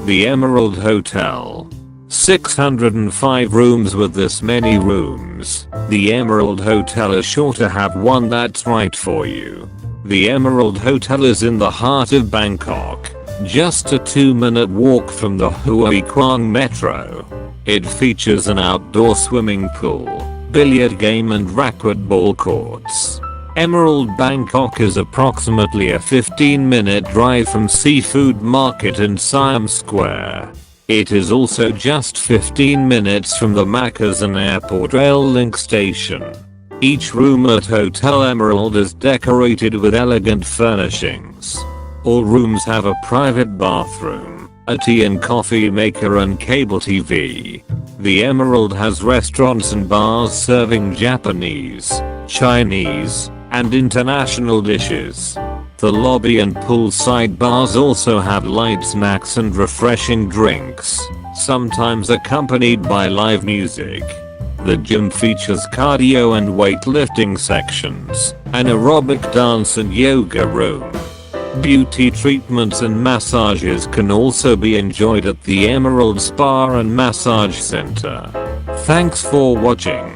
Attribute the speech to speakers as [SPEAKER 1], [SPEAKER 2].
[SPEAKER 1] The Emerald Hotel. 605 rooms. With this many rooms, the Emerald Hotel is sure to have one that's right for you. The Emerald Hotel is in the heart of Bangkok, just a 2-minute walk from the Huai Khwang Metro. It features an outdoor swimming pool, billiard game and racquetball courts. Emerald Bangkok is approximately a 15-minute drive from Seafood Market in Siam Square. It is also just 15 minutes from the Makasan Airport Rail Link station. Each room at Hotel Emerald is decorated with elegant furnishings. All rooms have a private bathroom, a tea and coffee maker and cable TV. The Emerald has restaurants and bars serving Japanese, Chinese, and international dishes. The lobby and poolside bars also have light snacks and refreshing drinks, sometimes accompanied by live music. The gym features cardio and weightlifting sections, an aerobic dance and yoga room. Beauty treatments and massages can also be enjoyed at the Emerald Spa and Massage Center. Thanks for watching.